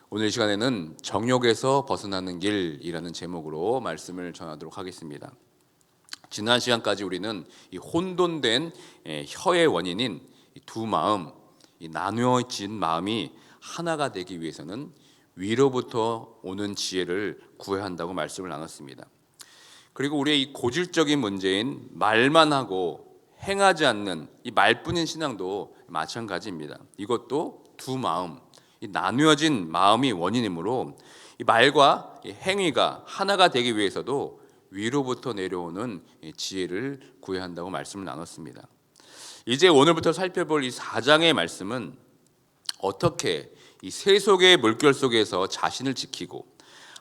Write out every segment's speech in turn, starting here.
오늘 시간에는 정욕에서 벗어나는 길이라는 제목으로 말씀을 전하도록 하겠습니다. 지난 시간까지 우리는 이 혼돈된 혀의 원인인 두 마음, 이 나누어진 마음이 하나가 되기 위해서는 위로부터 오는 지혜를 구해야 한다고 말씀을 나눴습니다. 그리고 우리의 이 고질적인 문제인 말만 하고 행하지 않는 이 말뿐인 신앙도 마찬가지입니다. 이것도 두 마음, 이 나누어진 마음이 원인이므로 이 말과 이 행위가 하나가 되기 위해서도 위로부터 내려오는 지혜를 구해야 한다고 말씀을 나눴습니다. 이제 오늘부터 살펴볼 이 4장의 말씀은 어떻게 이 세속의 물결 속에서 자신을 지키고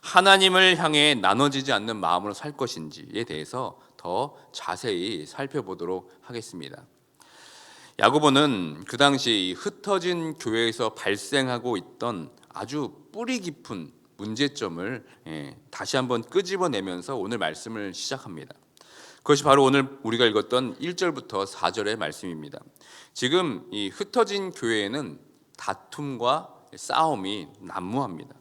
하나님을 향해 나눠지지 않는 마음으로 살 것인지에 대해서 더 자세히 살펴보도록 하겠습니다. 야고보는 그 당시 흩어진 교회에서 발생하고 있던 아주 뿌리 깊은 문제점을 다시 한번 끄집어내면서 오늘 말씀을 시작합니다. 그것이 바로 오늘 우리가 읽었던 1절부터 4절의 말씀입니다. 지금 이 흩어진 교회에는 다툼과 싸움이 난무합니다.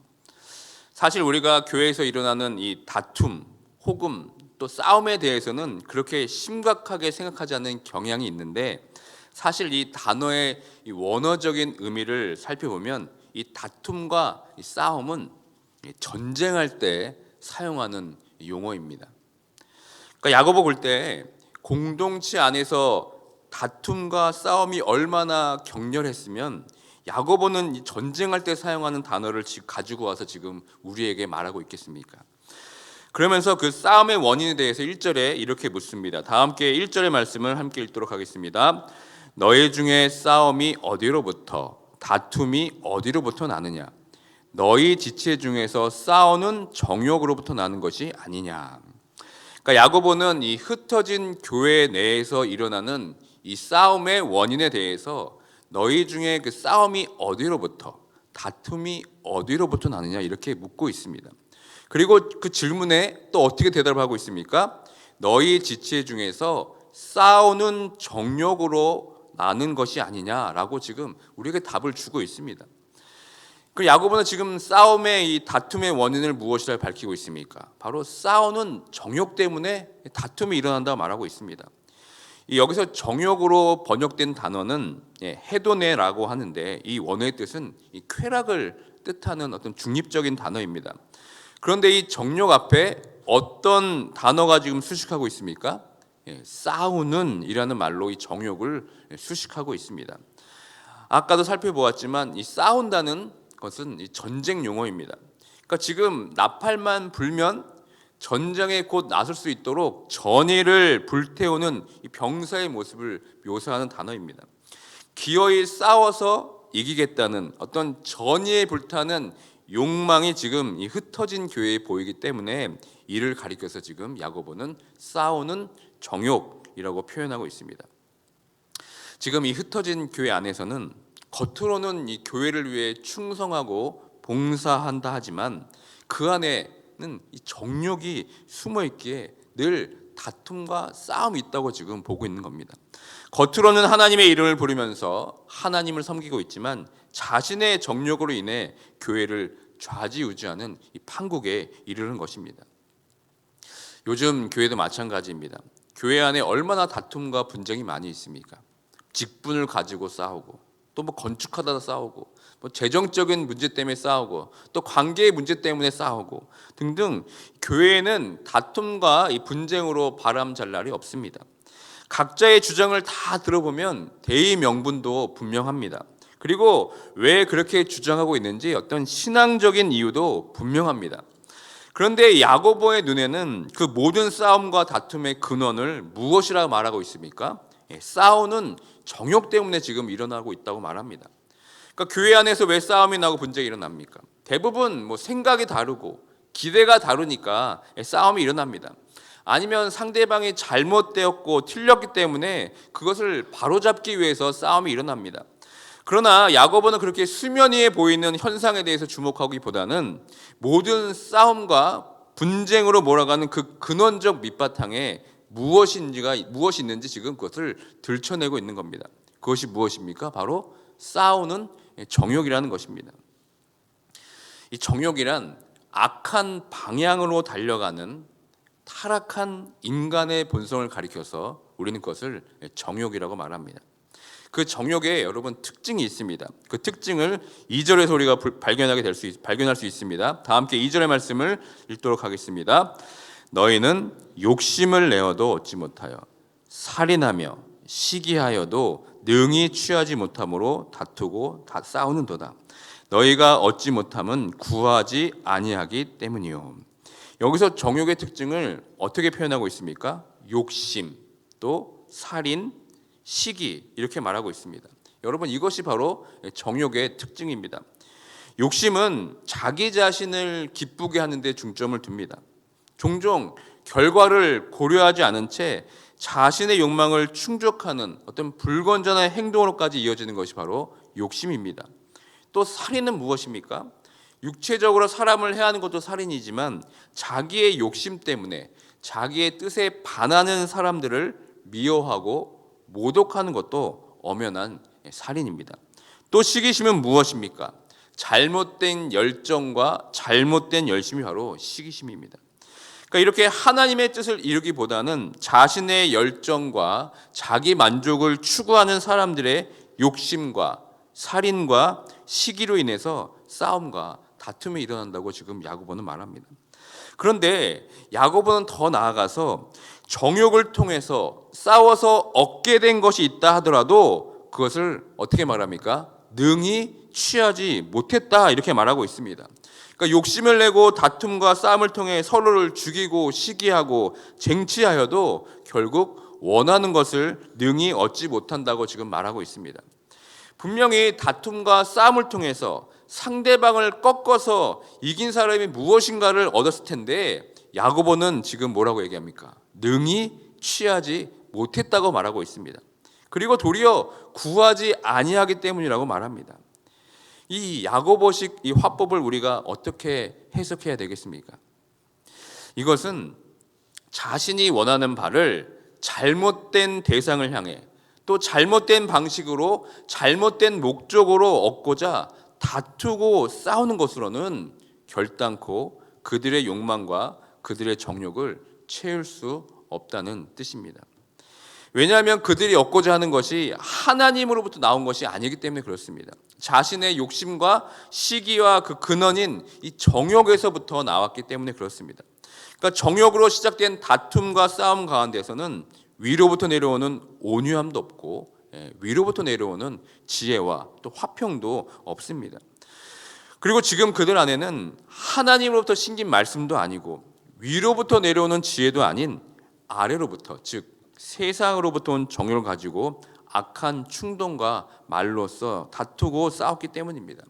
사실 우리가 교회에서 일어나는 이 다툼, 혹음, 또 싸움에 대해서는 그렇게 심각하게 생각하지 않는 경향이 있는데, 사실 이 단어의 이 원어적인 의미를 살펴보면 이 다툼과 이 싸움은 전쟁할 때 사용하는 용어입니다. 그러니까 야고보 볼 때 공동체 안에서 다툼과 싸움이 얼마나 격렬했으면 야고보는 이 전쟁할 때 사용하는 단어를 가지고 와서 지금 우리에게 말하고 있겠습니까? 그러면서 그 싸움의 원인에 대해서 1절에 이렇게 묻습니다. 다 함께 1절의 말씀을 함께 읽도록 하겠습니다. 너희 중에 싸움이 어디로부터, 다툼이 어디로부터 나느냐? 너희 지체 중에서 싸우는 정욕으로부터 나는 것이 아니냐? 그러니까 야고보는 이 흩어진 교회 내에서 일어나는 이 싸움의 원인에 대해서 너희 중에 그 싸움이 어디로부터, 다툼이 어디로부터 나느냐 이렇게 묻고 있습니다. 그리고 그 질문에 또 어떻게 대답하고 있습니까? 너희 지체 중에서 싸우는 정욕으로 나는 것이 아니냐라고 지금 우리에게 답을 주고 있습니다. 그 야고보는 지금 싸움의 이 다툼의 원인을 무엇이라 밝히고 있습니까? 바로 싸우는 정욕 때문에 다툼이 일어난다고 말하고 있습니다. 여기서 정욕으로 번역된 단어는 헤도네라고 하는데, 이 원어의 뜻은 이 쾌락을 뜻하는 어떤 중립적인 단어입니다. 그런데 이 정욕 앞에 어떤 단어가 지금 수식하고 있습니까? 싸우는 이라는 말로 이 정욕을 수식하고 있습니다. 아까도 살펴보았지만 이 싸운다는 것은 이 전쟁 용어입니다. 그러니까 지금 나팔만 불면 전쟁에 곧 나설 수 있도록 전의를 불태우는 이 병사의 모습을 묘사하는 단어입니다. 기어이 싸워서 이기겠다는 어떤 전의에 불타는 욕망이 지금 이 흩어진 교회에 보이기 때문에 이를 가리켜서 지금 야고보는 싸우는 정욕이라고 표현하고 있습니다. 지금 이 흩어진 교회 안에서는 겉으로는 이 교회를 위해 충성하고 봉사한다 하지만 그 안에는 이 정욕이 숨어 있기에 늘 다툼과 싸움이 있다고 지금 보고 있는 겁니다. 겉으로는 하나님의 이름을 부르면서 하나님을 섬기고 있지만 자신의 정욕으로 인해 교회를 좌지우지하는 이 판국에 이르는 것입니다. 요즘 교회도 마찬가지입니다. 교회 안에 얼마나 다툼과 분쟁이 많이 있습니까? 직분을 가지고 싸우고, 또 뭐 건축하다 싸우고, 뭐 재정적인 문제 때문에 싸우고, 또 관계의 문제 때문에 싸우고 등등, 교회에는 다툼과 이 분쟁으로 바람잘 날이 없습니다. 각자의 주장을 다 들어보면 대의 명분도 분명합니다. 그리고 왜 그렇게 주장하고 있는지 어떤 신앙적인 이유도 분명합니다. 그런데 야고보의 눈에는 그 모든 싸움과 다툼의 근원을 무엇이라고 말하고 있습니까? 싸우는 정욕 때문에 지금 일어나고 있다고 말합니다. 그러니까 교회 안에서 왜 싸움이 나고 분쟁이 일어납니까? 대부분 뭐 생각이 다르고 기대가 다르니까 싸움이 일어납니다. 아니면 상대방이 잘못되었고 틀렸기 때문에 그것을 바로잡기 위해서 싸움이 일어납니다. 그러나 야고보는 그렇게 수면 위에 보이는 현상에 대해서 주목하기보다는 모든 싸움과 분쟁으로 몰아가는 그 근원적 밑바탕에 무엇이 있는지 지금 그것을 들춰내고 있는 겁니다. 그것이 무엇입니까? 바로 싸우는 정욕이라는 것입니다. 이 정욕이란 악한 방향으로 달려가는 타락한 인간의 본성을 가리켜서 우리는 그것을 정욕이라고 말합니다. 그 정욕에 여러분 특징이 있습니다. 그 특징을 2절에서 우리가 발견할 수 있습니다. 다 함께 2절의 말씀을 읽도록 하겠습니다. 너희는 욕심을 내어도 얻지 못하여 살인하며 시기하여도 능히 취하지 못함으로 다투고 싸우는도다. 너희가 얻지 못함은 구하지 아니하기 때문이요. 여기서 정욕의 특징을 어떻게 표현하고 있습니까? 욕심, 또 살인, 시기 이렇게 말하고 있습니다. 여러분 이것이 바로 정욕의 특징입니다. 욕심은 자기 자신을 기쁘게 하는 데 중점을 둡니다. 종종 결과를 고려하지 않은 채 자신의 욕망을 충족하는 어떤 불건전한 행동으로까지 이어지는 것이 바로 욕심입니다. 또 살인은 무엇입니까? 육체적으로 사람을 해하는 것도 살인이지만 자기의 욕심 때문에 자기의 뜻에 반하는 사람들을 미워하고 모독하는 것도 엄연한 살인입니다. 또 시기심은 무엇입니까? 잘못된 열정과 잘못된 열심이 바로 시기심입니다. 그러니까 이렇게 하나님의 뜻을 이루기보다는 자신의 열정과 자기 만족을 추구하는 사람들의 욕심과 살인과 시기로 인해서 싸움과 다툼이 일어난다고 지금 야고보는 말합니다. 그런데 야고보는 더 나아가서 정욕을 통해서 싸워서 얻게 된 것이 있다 하더라도 그것을 어떻게 말합니까? 능히 취하지 못했다 이렇게 말하고 있습니다. 그러니까 욕심을 내고 다툼과 싸움을 통해 서로를 죽이고 시기하고 쟁취하여도 결국 원하는 것을 능히 얻지 못한다고 지금 말하고 있습니다. 분명히 다툼과 싸움을 통해서 상대방을 꺾어서 이긴 사람이 무엇인가를 얻었을 텐데 야고보는 지금 뭐라고 얘기합니까? 능히 취하지 못했다고 말하고 있습니다. 그리고 도리어 구하지 아니하기 때문이라고 말합니다. 이 야고보식 이 화법을 우리가 어떻게 해석해야 되겠습니까? 이것은 자신이 원하는 바를 잘못된 대상을 향해 또 잘못된 방식으로 잘못된 목적으로 얻고자 다투고 싸우는 것으로는 결단코 그들의 욕망과 그들의 정욕을 채울 수 없다는 뜻입니다. 왜냐하면 그들이 얻고자 하는 것이 하나님으로부터 나온 것이 아니기 때문에 그렇습니다. 자신의 욕심과 시기와 그 근원인 이 정욕에서부터 나왔기 때문에 그렇습니다. 그러니까 정욕으로 시작된 다툼과 싸움 가운데서는 위로부터 내려오는 온유함도 없고 위로부터 내려오는 지혜와 또 화평도 없습니다. 그리고 지금 그들 안에는 하나님으로부터 심긴 말씀도 아니고 위로부터 내려오는 지혜도 아닌 아래로부터 즉 세상으로부터 온 정욕을 가지고 악한 충동과 말로써 다투고 싸웠기 때문입니다.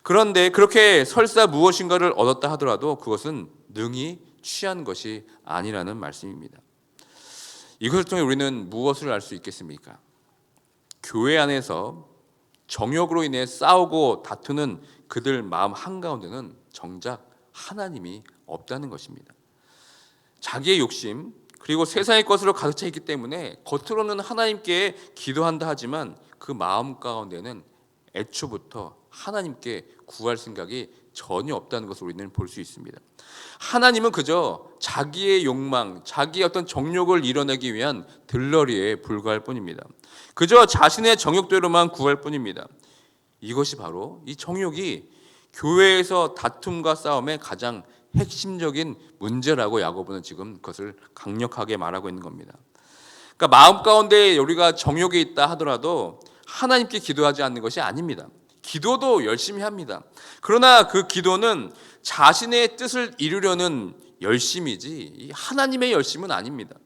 그런데 그렇게 설사 무엇인가를 얻었다 하더라도 그것은 능히 취한 것이 아니라는 말씀입니다. 이것을 통해 우리는 무엇을 알 수 있겠습니까? 교회 안에서 정욕으로 인해 싸우고 다투는 그들 마음 한가운데는 정작 하나님이 없다는 것입니다. 자기의 욕심 그리고 세상의 것으로 가득 차 있기 때문에 겉으로는 하나님께 기도한다 하지만 그 마음 가운데는 애초부터 하나님께 구할 생각이 전혀 없다는 것을 우리는 볼 수 있습니다. 하나님은 그저 자기의 욕망, 자기의 어떤 정욕을 이뤄내기 위한 들러리에 불과할 뿐입니다. 그저 자신의 정욕대로만 구할 뿐입니다. 이것이 바로 이 정욕이 교회에서 다툼과 싸움의 가장 핵심적인 문제라고 야고보는 지금 그것을 강력하게 말하고 있는 겁니다. 그러니까 마음 가운데 우리가 정욕이 있다 하더라도 하나님께 기도하지 않는 것이 아닙니다. 기도도 열심히 합니다. 그러나 그 기도는 자신의 뜻을 이루려는 열심이지 하나님의 열심은 아닙니다.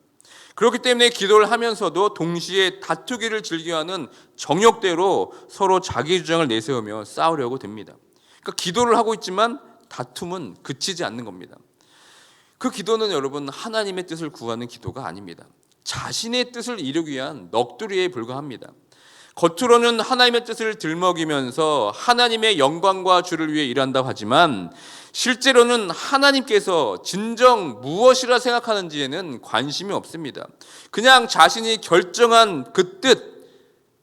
그렇기 때문에 기도를 하면서도 동시에 다투기를 즐겨하는 정욕대로 서로 자기 주장을 내세우며 싸우려고 듭니다. 그러니까 기도를 하고 있지만 다툼은 그치지 않는 겁니다. 그 기도는 여러분 하나님의 뜻을 구하는 기도가 아닙니다. 자신의 뜻을 이루기 위한 넋두리에 불과합니다. 겉으로는 하나님의 뜻을 들먹이면서 하나님의 영광과 주를 위해 일한다고 하지만 실제로는 하나님께서 진정 무엇이라 생각하는지에는 관심이 없습니다. 그냥 자신이 결정한 그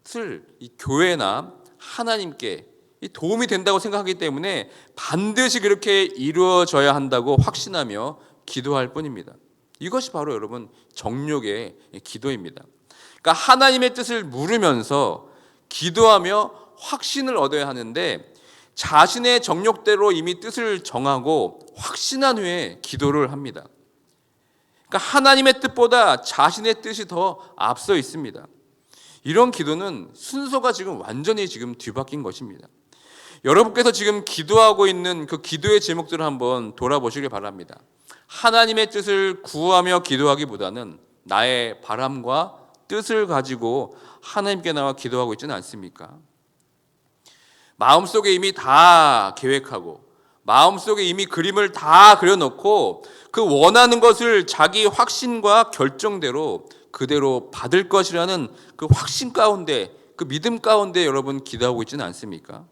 뜻을 이 교회나 하나님께 이 도움이 된다고 생각하기 때문에 반드시 그렇게 이루어져야 한다고 확신하며 기도할 뿐입니다. 이것이 바로 여러분 정욕의 기도입니다. 그러니까 하나님의 뜻을 물으면서 기도하며 확신을 얻어야 하는데 자신의 정욕대로 이미 뜻을 정하고 확신한 후에 기도를 합니다. 그러니까 하나님의 뜻보다 자신의 뜻이 더 앞서 있습니다. 이런 기도는 순서가 지금 완전히 지금 뒤바뀐 것입니다. 여러분께서 지금 기도하고 있는 그 기도의 제목들을 한번 돌아보시길 바랍니다. 하나님의 뜻을 구하며 기도하기보다는 나의 바람과 뜻을 가지고 하나님께 나와 기도하고 있지는 않습니까? 마음속에 이미 다 계획하고 마음속에 이미 그림을 다 그려놓고 그 원하는 것을 자기 확신과 결정대로 그대로 받을 것이라는 그 확신 가운데, 그 믿음 가운데 여러분 기도하고 있지는 않습니까?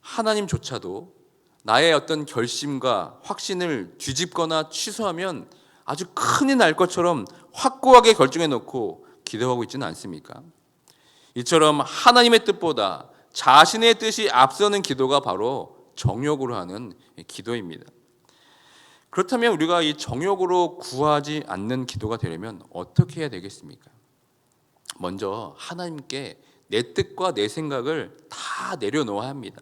하나님조차도 나의 어떤 결심과 확신을 뒤집거나 취소하면 아주 큰일 날 것처럼 확고하게 결정해 놓고 기도하고 있지는 않습니까? 이처럼 하나님의 뜻보다 자신의 뜻이 앞서는 기도가 바로 정욕으로 하는 기도입니다. 그렇다면 우리가 이 정욕으로 구하지 않는 기도가 되려면 어떻게 해야 되겠습니까? 먼저 하나님께 내 뜻과 내 생각을 다 내려놓아야 합니다.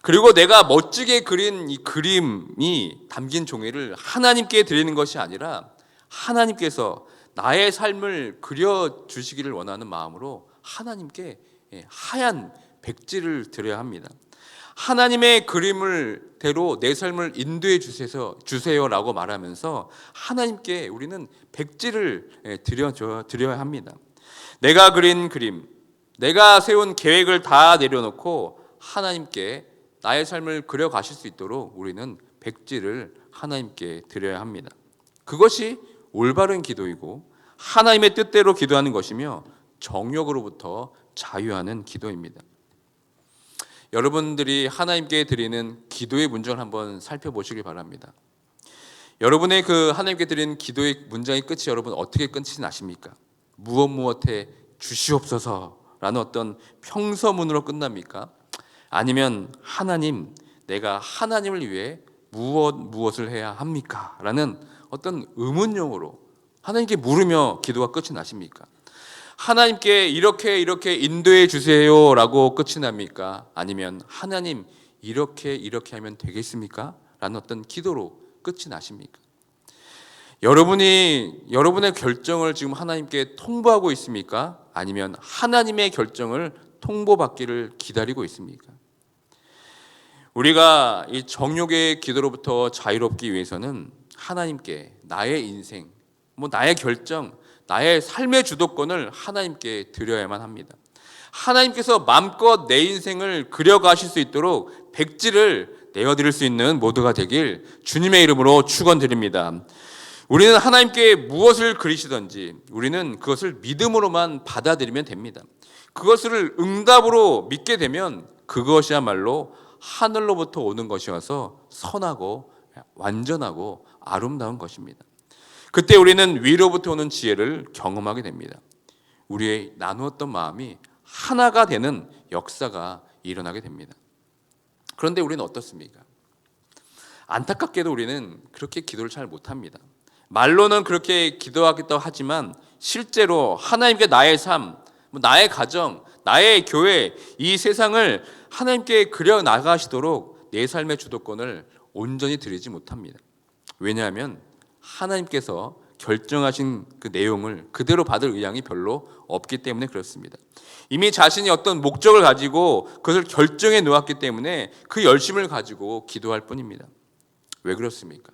그리고 내가 멋지게 그린 이 그림이 담긴 종이를 하나님께 드리는 것이 아니라 하나님께서 나의 삶을 그려주시기를 원하는 마음으로 하나님께 하얀 백지를 드려야 합니다. 하나님의 그림을 대로 내 삶을 인도해 주세요라고 말하면서 하나님께 우리는 백지를 드려야 합니다. 내가 그린 그림, 내가 세운 계획을 다 내려놓고 하나님께 나의 삶을 그려가실 수 있도록 우리는 백지를 하나님께 드려야 합니다. 그것이 올바른 기도이고 하나님의 뜻대로 기도하는 것이며 정욕으로부터 자유하는 기도입니다. 여러분들이 하나님께 드리는 기도의 문장을 한번 살펴보시기 바랍니다. 여러분의 그 하나님께 드리는 기도의 문장의 끝이 여러분 어떻게 끝이 나십니까? 무엇에 주시옵소서라는 어떤 평서문으로 끝납니까? 아니면 하나님, 내가 하나님을 위해 무엇을 해야 합니까? 라는 어떤 의문용으로 하나님께 물으며 기도가 끝이 나십니까? 하나님께 이렇게 인도해 주세요라고 끝이 납니까? 아니면 하나님 이렇게 하면 되겠습니까? 라는 어떤 기도로 끝이 나십니까? 여러분의 결정을 지금 하나님께 통보하고 있습니까? 아니면 하나님의 결정을 통보받기를 기다리고 있습니까? 우리가 이 정욕의 기도로부터 자유롭기 위해서는 하나님께 나의 인생, 나의 결정, 나의 삶의 주도권을 하나님께 드려야만 합니다. 하나님께서 마음껏 내 인생을 그려가실 수 있도록 백지를 내어드릴 수 있는 모두가 되길 주님의 이름으로 축원드립니다. 우리는 하나님께 무엇을 그리시든지 우리는 그것을 믿음으로만 받아들이면 됩니다. 그것을 응답으로 믿게 되면 그것이야말로 하늘로부터 오는 것이어서 선하고 완전하고 아름다운 것입니다. 그때 우리는 위로부터 오는 지혜를 경험하게 됩니다. 우리의 나누었던 마음이 하나가 되는 역사가 일어나게 됩니다. 그런데 우리는 어떻습니까? 안타깝게도 우리는 그렇게 기도를 잘 못합니다. 말로는 그렇게 기도하겠다고 하지만 실제로 하나님께 나의 삶, 나의 가정, 나의 교회, 이 세상을 하나님께 그려 나가시도록 내 삶의 주도권을 온전히 드리지 못합니다. 왜냐하면 하나님께서 결정하신 그 내용을 그대로 받을 의향이 별로 없기 때문에 그렇습니다. 이미 자신이 어떤 목적을 가지고 그것을 결정해 놓았기 때문에 그 열심을 가지고 기도할 뿐입니다. 왜 그렇습니까?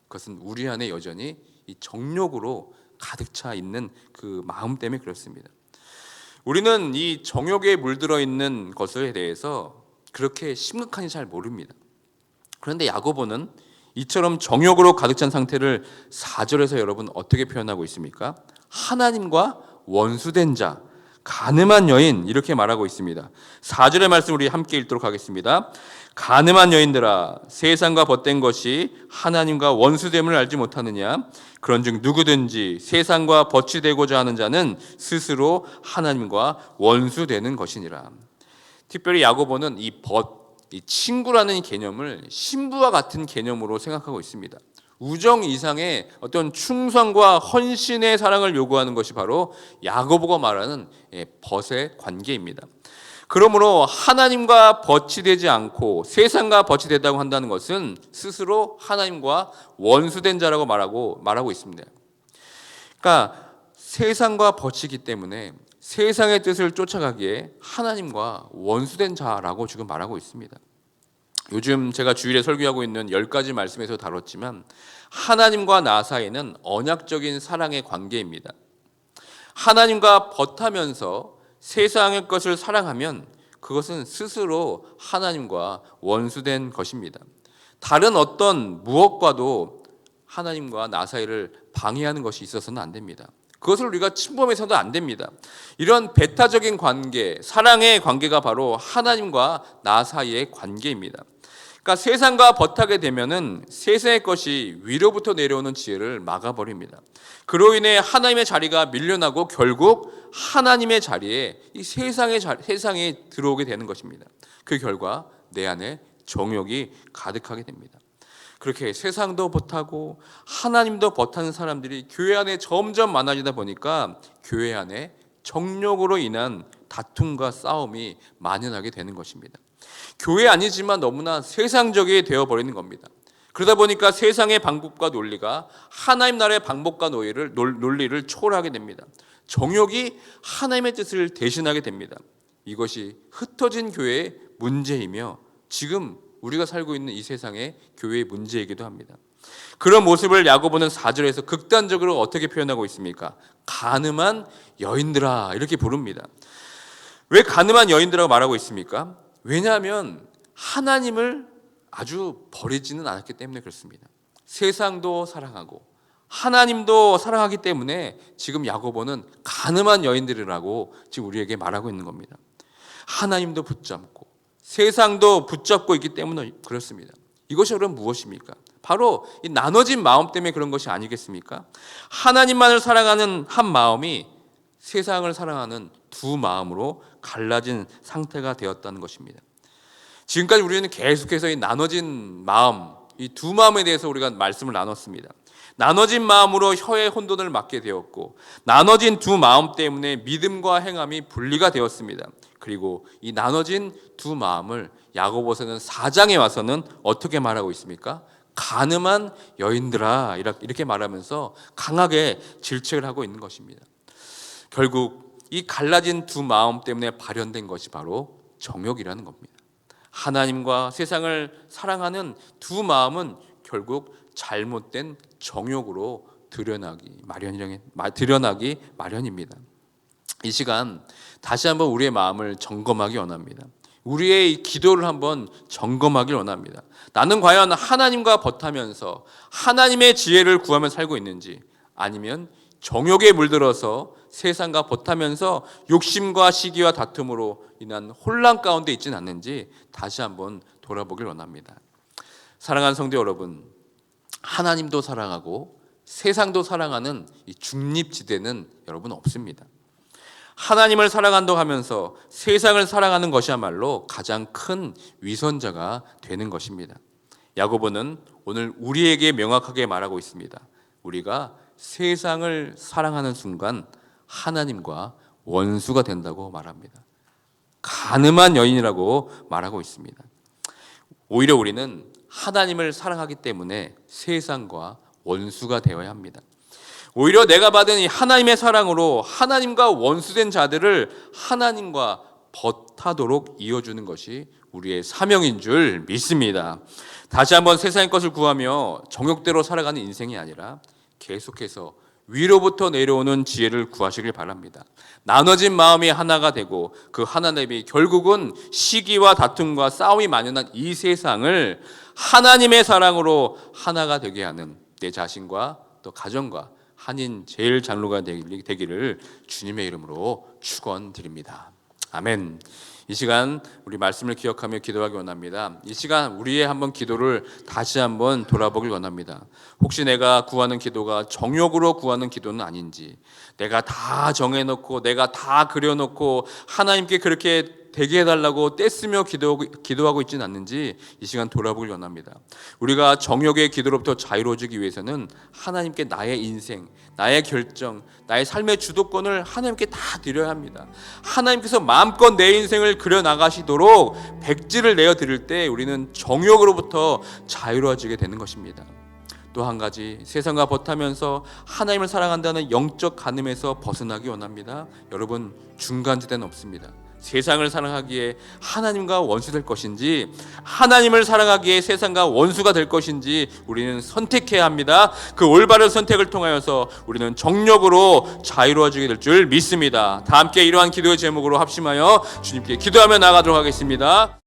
그것은 우리 안에 여전히 이 정욕으로 가득 차 있는 그 마음 때문에 그렇습니다. 우리는 이 정욕에 물들어 있는 것에 대해서 그렇게 심각하니 잘 모릅니다. 그런데 야고보는 이처럼 정욕으로 가득 찬 상태를 4절에서 여러분 어떻게 표현하고 있습니까? 하나님과 원수된 자, 간음한 여인 이렇게 말하고 있습니다. 4절의 말씀 우리 함께 읽도록 하겠습니다. 간음한 여인들아, 세상과 벗된 것이 하나님과 원수됨을 알지 못하느냐? 그런즉 누구든지 세상과 벗이 되고자 하는 자는 스스로 하나님과 원수되는 것이니라. 특별히 야고보는 이 친구라는 개념을 신부와 같은 개념으로 생각하고 있습니다. 우정 이상의 어떤 충성과 헌신의 사랑을 요구하는 것이 바로 야고보가 말하는 벗의 관계입니다. 그러므로 하나님과 벗이 되지 않고 세상과 벗이 되다고 한다는 것은 스스로 하나님과 원수된 자라고 말하고 있습니다. 그러니까 세상과 벗이기 때문에 세상의 뜻을 쫓아가기에 하나님과 원수된 자라고 지금 말하고 있습니다. 요즘 제가 주일에 설교하고 있는 10가지 말씀에서 다뤘지만 하나님과 나 사이는 언약적인 사랑의 관계입니다. 하나님과 벗하면서 세상의 것을 사랑하면 그것은 스스로 하나님과 원수된 것입니다. 다른 어떤 무엇과도 하나님과 나 사이를 방해하는 것이 있어서는 안 됩니다. 그것을 우리가 침범해서도 안 됩니다. 이런 배타적인 관계, 사랑의 관계가 바로 하나님과 나 사이의 관계입니다. 그러니까 세상과 벗하게 되면은 세상의 것이 위로부터 내려오는 지혜를 막아버립니다. 그로 인해 하나님의 자리가 밀려나고 결국 하나님의 자리에 이 세상에 들어오게 되는 것입니다. 그 결과 내 안에 정욕이 가득하게 됩니다. 그렇게 세상도 벗하고 하나님도 벗하는 사람들이 교회 안에 점점 많아지다 보니까 교회 안에 정욕으로 인한 다툼과 싸움이 만연하게 되는 것입니다. 교회 아니지만 너무나 세상적이 되어버리는 겁니다. 그러다 보니까 세상의 방법과 논리가 하나님 나라의 방법과 논리를 초월하게 됩니다. 정욕이 하나님의 뜻을 대신하게 됩니다. 이것이 흩어진 교회의 문제이며 지금 우리가 살고 있는 이 세상의 교회의 문제이기도 합니다. 그런 모습을 야고보는 4절에서 극단적으로 어떻게 표현하고 있습니까? 가늠한 여인들아 이렇게 부릅니다. 왜 가늠한 여인들이라고 말하고 있습니까? 왜냐하면 하나님을 아주 버리지는 않았기 때문에 그렇습니다. 세상도 사랑하고 하나님도 사랑하기 때문에 지금 야고보는 가늠한 여인들이라고 지금 우리에게 말하고 있는 겁니다. 하나님도 붙잡고 세상도 붙잡고 있기 때문에 그렇습니다. 이것이 그럼 무엇입니까? 바로 이 나눠진 마음 때문에 그런 것이 아니겠습니까? 하나님만을 사랑하는 한 마음이 세상을 사랑하는 두 마음으로 갈라진 상태가 되었다는 것입니다. 지금까지 우리는 계속해서 이 나눠진 마음, 이 두 마음에 대해서 우리가 말씀을 나눴습니다. 나눠진 마음으로 혀의 혼돈을 맞게 되었고 나눠진 두 마음 때문에 믿음과 행함이 분리가 되었습니다. 그리고 이 나눠진 두 마음을 야고보서는 4장에 와서는 어떻게 말하고 있습니까? 가늠한 여인들아 이렇게 말하면서 강하게 질책을 하고 있는 것입니다. 결국 이 갈라진 두 마음 때문에 발현된 것이 바로 정욕이라는 겁니다. 하나님과 세상을 사랑하는 두 마음은 결국 잘못된 정욕으로 드러나기 마련입니다. 이 시간 다시 한번 우리의 마음을 점검하기 원합니다. 우리의 이 기도를 한번 점검하길 원합니다. 나는 과연 하나님과 벗하면서 하나님의 지혜를 구하며 살고 있는지 아니면 정욕에 물들어서 세상과 벗하면서 욕심과 시기와 다툼으로 인한 혼란 가운데 있지는 않는지 다시 한번 돌아보길 원합니다. 사랑하는 성도 여러분, 하나님도 사랑하고 세상도 사랑하는 이 중립지대는 여러분 없습니다. 하나님을 사랑한다고 하면서 세상을 사랑하는 것이야말로 가장 큰 위선자가 되는 것입니다. 야고보는 오늘 우리에게 명확하게 말하고 있습니다. 우리가 세상을 사랑하는 순간 하나님과 원수가 된다고 말합니다. 가늠한 여인이라고 말하고 있습니다. 오히려 우리는 하나님을 사랑하기 때문에 세상과 원수가 되어야 합니다. 오히려 내가 받은 이 하나님의 사랑으로 하나님과 원수된 자들을 하나님과 벗하도록 이어주는 것이 우리의 사명인 줄 믿습니다. 다시 한번 세상의 것을 구하며 정욕대로 살아가는 인생이 아니라 계속해서 위로부터 내려오는 지혜를 구하시길 바랍니다. 나눠진 마음이 하나가 되고 그 하나됨이 결국은 시기와 다툼과 싸움이 만연한 이 세상을 하나님의 사랑으로 하나가 되게 하는 내 자신과 또 가정과 한인 제일 장로가 되기를 주님의 이름으로 축원드립니다. 아멘. 이 시간 우리 말씀을 기억하며 기도하기 원합니다. 이 시간 우리의 한번 기도를 다시 한번 돌아보길 원합니다. 혹시 내가 구하는 기도가 정욕으로 구하는 기도는 아닌지, 내가 다 정해놓고 내가 다 그려놓고 하나님께 그렇게 되게 해달라고 떼쓰며 기도하고 있지는 않는지 이 시간 돌아보길 원합니다. 우리가 정욕의 기도로부터 자유로워지기 위해서는 하나님께 나의 인생, 나의 결정, 나의 삶의 주도권을 하나님께 다 드려야 합니다. 하나님께서 마음껏 내 인생을 그려나가시도록 백지를 내어드릴 때 우리는 정욕으로부터 자유로워지게 되는 것입니다. 또 한 가지, 세상과 버타면서 하나님을 사랑한다는 영적 간음에서 벗어나기 원합니다. 여러분, 중간지대는 없습니다. 세상을 사랑하기에 하나님과 원수 될 것인지, 하나님을 사랑하기에 세상과 원수가 될 것인지 우리는 선택해야 합니다. 그 올바른 선택을 통하여서 우리는 정욕으로 자유로워지게 될 줄 믿습니다. 다 함께 이러한 기도의 제목으로 합심하여 주님께 기도하며 나아가도록 하겠습니다.